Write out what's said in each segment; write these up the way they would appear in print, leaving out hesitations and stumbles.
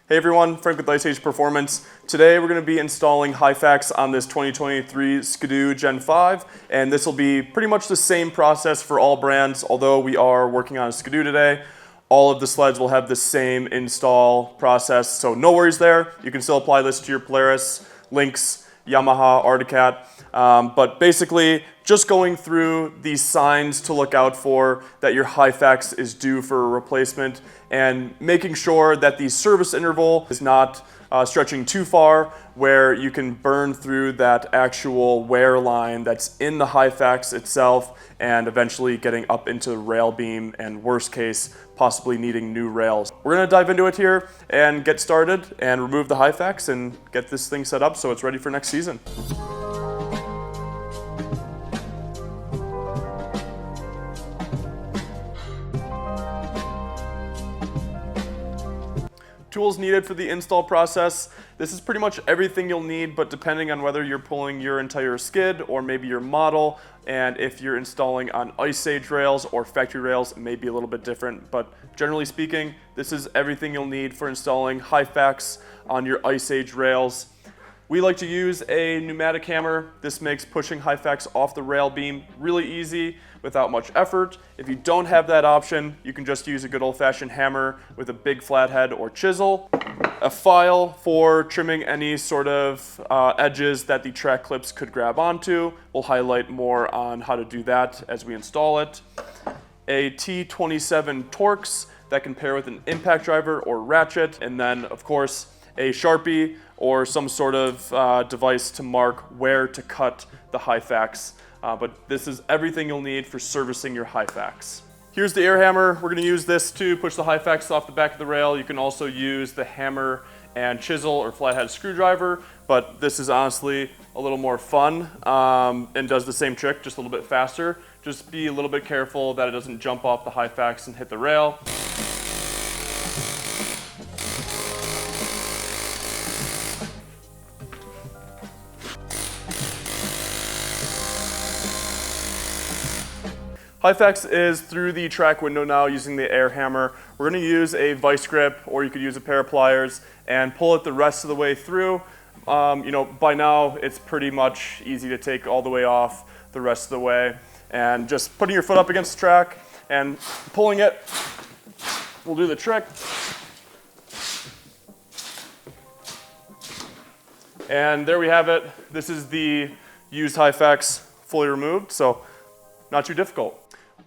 Hey everyone, Frank with Ice Age Performance. Today we're going to be installing Hyfax on this 2023 Skidoo Gen 5, and this will be pretty much the same process for all brands, although we are working on a Skidoo today. All of the sleds will have the same install process, so no worries there. You can still apply this to your Polaris, Lynx, Yamaha, Arctic Cat. But basically, just going through these signs to look out for that your Hyfax is due for a replacement and making sure that the service interval is not stretching too far where you can burn through that actual wear line that's in the Hyfax itself and eventually getting up into the rail beam and worst case, possibly needing new rails. We're gonna dive into it here and get started and remove the Hyfax and get this thing set up so it's ready for next season. Tools needed for the install process. This is pretty much everything you'll need, but depending on whether you're pulling your entire skid or maybe your model, and if you're installing on Ice Age rails or factory rails, it may be a little bit different, but generally speaking, this is everything you'll need for installing Hyfax on your Ice Age rails. We like to use a pneumatic hammer. This makes pushing Hyfax off the rail beam really easy without much effort. If you don't have that option, you can just use a good old-fashioned hammer with a big flathead or chisel. A file for trimming any sort of edges that the track clips could grab onto. We'll highlight more on how to do that as we install it. A T27 Torx that can pair with an impact driver or ratchet, and then of course a Sharpie or some sort of device to mark where to cut the Hyfax. But this is everything you'll need for servicing your Hyfax. Here's the air hammer. We're going to use this to push the Hyfax off the back of the rail. You can also use the hammer and chisel or flathead screwdriver, but this is honestly a little more fun and does the same trick, just a little bit faster. Just be a little bit careful that it doesn't jump off the Hyfax and hit the rail. Hyfax is through the track window now using the air hammer. We're going to use a vice grip, or you could use a pair of pliers and pull it the rest of the way through. By now it's pretty much easy to take all the way off the rest of the way, and just putting your foot up against the track and pulling it will do the trick. And there we have it. This is the used Hyfax fully removed, so not too difficult.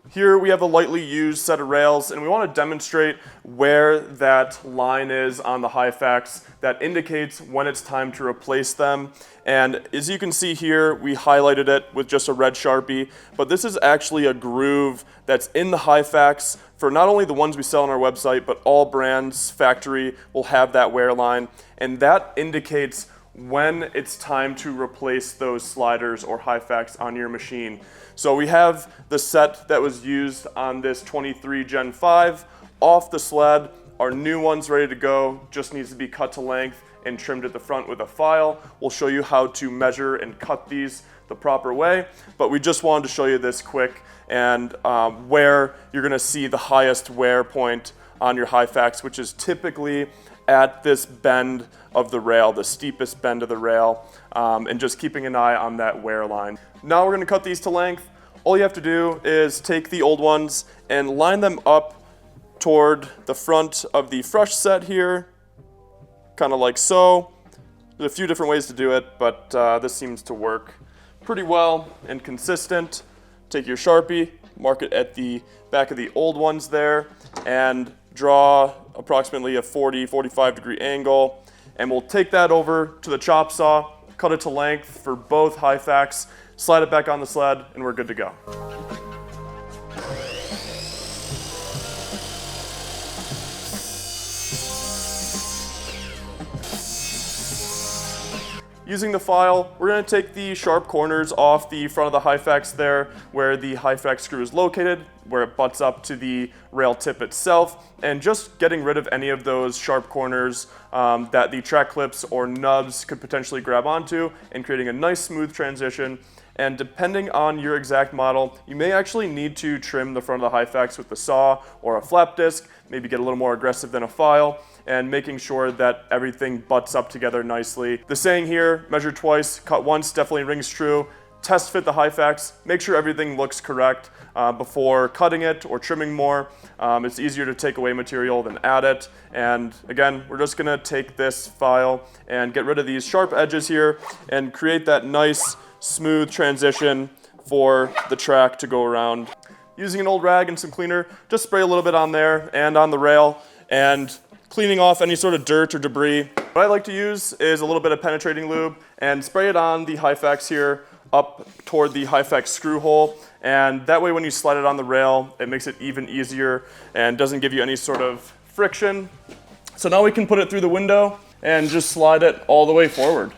Here we have a lightly used set of rails, and we want to demonstrate where that line is on the Hyfax that indicates when it's time to replace them. And as you can see here, we highlighted it with just a red Sharpie, but this is actually a groove that's in the Hyfax for not only the ones we sell on our website, but all brands, factory will have that wear line, and that indicates when it's time to replace those sliders or Hyfax on your machine. So we have the set that was used on this 23 Gen 5 off the sled. Our new one's ready to go, just needs to be cut to length and trimmed at the front with a file. We'll show you how to measure and cut these the proper way, but we just wanted to show you this quick and where you're gonna see the highest wear point on your Hyfax, which is typically at this bend of the rail, the steepest bend of the rail, and just keeping an eye on that wear line. Now we're going to cut these to length. All you have to do is take the old ones and line them up toward the front of the fresh set here, kind of like so. There's a few different ways to do it, but this seems to work pretty well and consistent. Take your Sharpie, mark it at the back of the old ones there, and draw approximately a 40-45 degree angle, and we'll take that over to the chop saw, cut it to length for both Hyfax, slide it back on the sled, and we're good to go. Using the file, we're going to take the sharp corners off the front of the Hyfax there where the Hyfax screw is located, where it butts up to the rail tip itself, and just getting rid of any of those sharp corners that the track clips or nubs could potentially grab onto, and creating a nice smooth transition. And depending on your exact model, you may actually need to trim the front of the Hyfax with the saw or a flap disc, maybe get a little more aggressive than a file. and making sure that everything butts up together nicely. The saying here, measure twice, cut once, definitely rings true. Test fit the Hyfax, make sure everything looks correct before cutting it or trimming more. It's easier to take away material than add it. And again, we're just gonna take this file and get rid of these sharp edges here and create that nice, smooth transition for the track to go around. Using an old rag and some cleaner, just spray a little bit on there and on the rail and cleaning off any sort of dirt or debris. What I like to use is a little bit of penetrating lube and spray it on the Hyfax here up toward the Hyfax screw hole, and that way when you slide it on the rail, it makes it even easier and doesn't give you any sort of friction. So now we can put it through the window and just slide it all the way forward.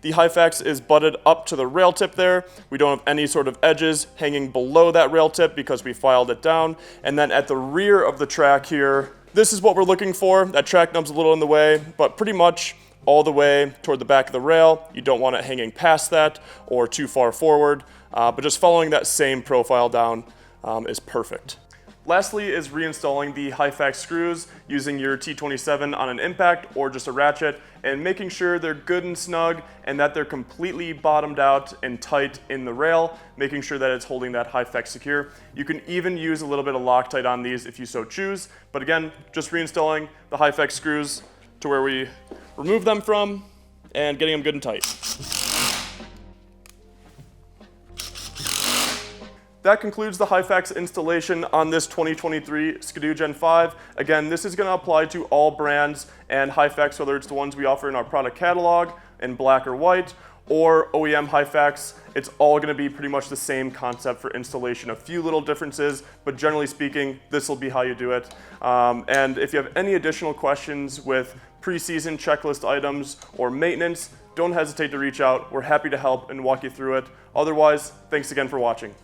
The Hyfax is butted up to the rail tip there. We don't have any sort of edges hanging below that rail tip because we filed it down. And then at the rear of the track here, this is what we're looking for. That track nub's a little in the way, but pretty much all the way toward the back of the rail. You don't want it hanging past that or too far forward, but just following that same profile down is perfect. Lastly is reinstalling the Hyfax screws using your T27 on an impact or just a ratchet and making sure they're good and snug and that they're completely bottomed out and tight in the rail, making sure that it's holding that Hyfax secure. You can even use a little bit of Loctite on these if you so choose, but again, just reinstalling the Hyfax screws to where we remove them from and getting them good and tight. That concludes the Hyfax installation on this 2023 Skidoo Gen 5. Again, this is going to apply to all brands and Hyfax, whether it's the ones we offer in our product catalog in black or white, or OEM Hyfax. It's all going to be pretty much the same concept for installation. A few little differences, but generally speaking, this will be how you do it. And if you have any additional questions with pre-season checklist items or maintenance, don't hesitate to reach out. We're happy to help and walk you through it. Otherwise, thanks again for watching.